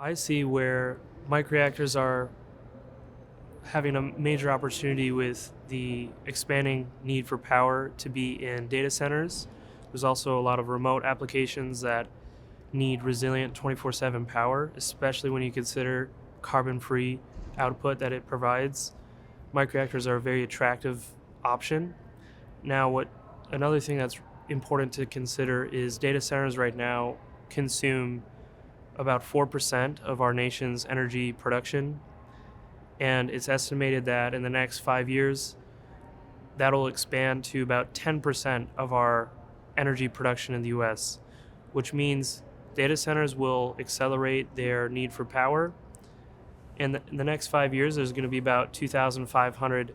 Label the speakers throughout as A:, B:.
A: I see where microreactors are having a major opportunity with the expanding need for power to be in data centers. There's also a lot of remote applications that need resilient 24/7 power, especially when you consider carbon-free output that it provides. Microreactors are a very attractive option. Now, another thing that's important to consider is data centers right now consume about 4% of our nation's energy production, and it's estimated that in the next 5 years, that'll expand to about 10% of our energy production in the US, which means data centers will accelerate their need for power. And in the next 5 years, there's going to be about 2,500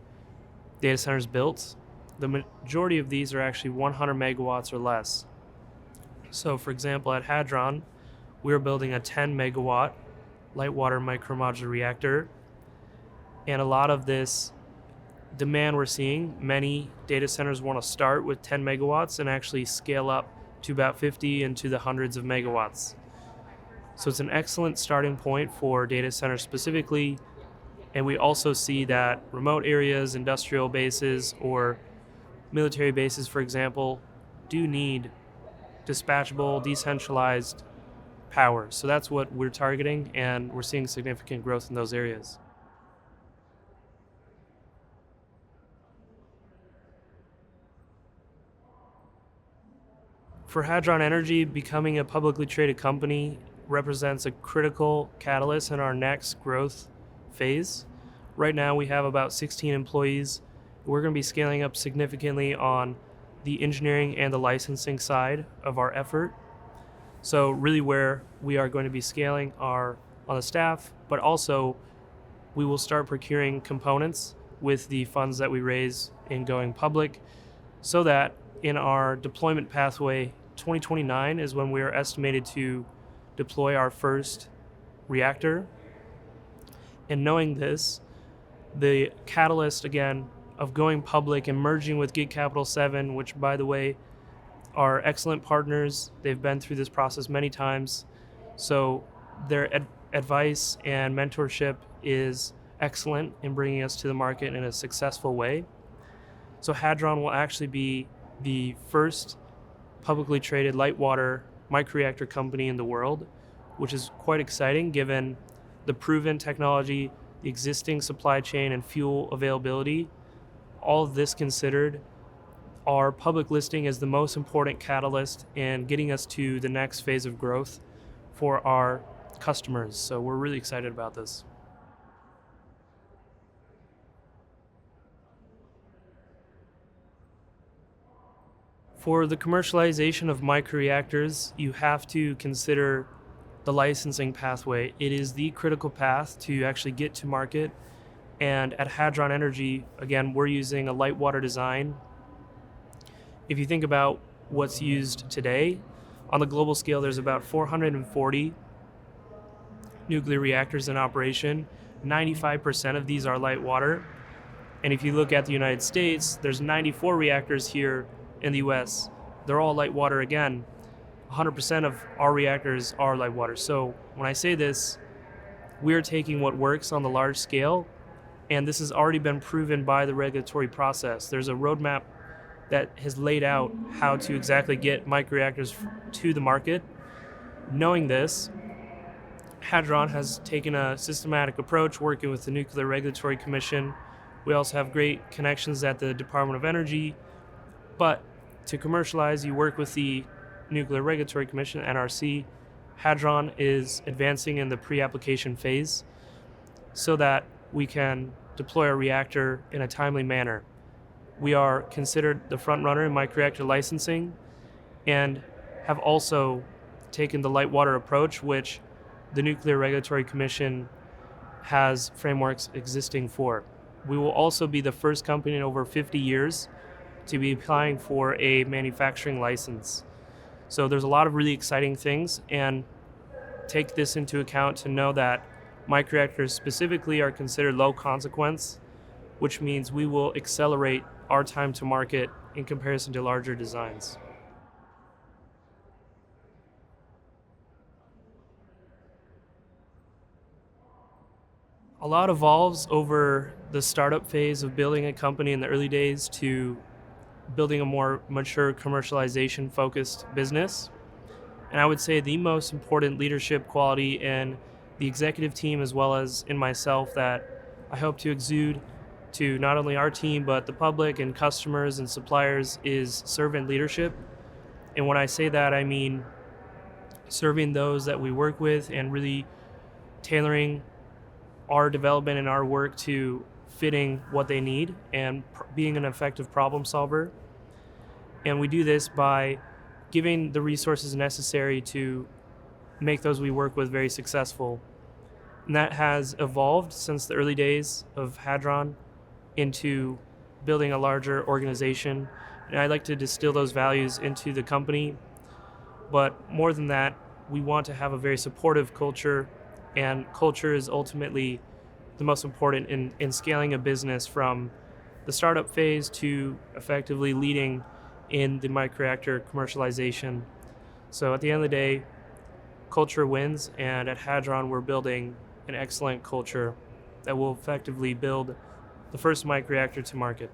A: data centers built. The majority of these are actually 100 megawatts or less. So, for example, at Hadron, we're building a 10 megawatt light water micromodular reactor. And a lot of this demand we're seeing, many data centers want to start with 10 megawatts and actually scale up to about 50 and to the hundreds of megawatts. So it's an excellent starting point for data centers specifically. And we also see that remote areas, industrial bases, or military bases, for example, do need dispatchable, decentralized power. So that's what we're targeting, and we're seeing significant growth in those areas. For Hadron Energy, becoming a publicly traded company represents a critical catalyst in our next growth phase. Right now, we have about 16 employees. We're going to be scaling up significantly on the engineering and the licensing side of our effort. So really where we are going to be scaling are on the staff, but also we will start procuring components with the funds that we raise in going public, so that in our deployment pathway, 2029 is when we are estimated to deploy our first reactor. And knowing this, the catalyst, again, of going public and merging with Gig Capital 7, which, by the way, are excellent partners. They've been through this process many times. So their advice and mentorship is excellent in bringing us to the market in a successful way. So Hadron will actually be the first publicly traded light water microreactor company in the world, which is quite exciting given the proven technology, the existing supply chain and fuel availability. All of this considered, our public listing is the most important catalyst in getting us to the next phase of growth for our customers. So we're really excited about this. For the commercialization of microreactors, you have to consider the licensing pathway. It is the critical path to actually get to market. And at Hadron Energy, again, we're using a light water design. If you think about what's used today, on the global scale, there's about 440 nuclear reactors in operation. 95% of these are light water. And if you look at the United States, there's 94 reactors here in the US. They're all light water again. 100% of our reactors are light water. So when I say this, we're taking what works on the large scale, and this has already been proven by the regulatory process. There's a roadmap that has laid out how to exactly get microreactors to the market. Knowing this, Hadron has taken a systematic approach working with the Nuclear Regulatory Commission. We also have great connections at the Department of Energy. But to commercialize, you work with the Nuclear Regulatory Commission, NRC. Hadron is advancing in the pre-application phase so that we can deploy a reactor in a timely manner. We are considered the front runner in microreactor licensing and have also taken the light water approach, which the Nuclear Regulatory Commission has frameworks existing for. We will also be the first company in over 50 years to be applying for a manufacturing license. So there's a lot of really exciting things, and take this into account to know that microreactors specifically are considered low consequence, which means we will accelerate our time to market in comparison to larger designs. A lot evolves over the startup phase of building a company in the early days to building a more mature commercialization focused business. And I would say the most important leadership quality in the executive team, as well as in myself, that I hope to exude to not only our team, but the public and customers and suppliers, is servant leadership. And when I say that, I mean serving those that we work with and really tailoring our development and our work to fitting what they need and being an effective problem solver. And we do this by giving the resources necessary to make those we work with very successful. And that has evolved since the early days of Hadron into building a larger organization. And I'd like to distill those values into the company. But more than that, we want to have a very supportive culture, and culture is ultimately the most important in scaling a business from the startup phase to effectively leading in the microreactor commercialization. So at the end of the day, culture wins, and at Hadron we're building an excellent culture that will effectively build the first microreactor to market.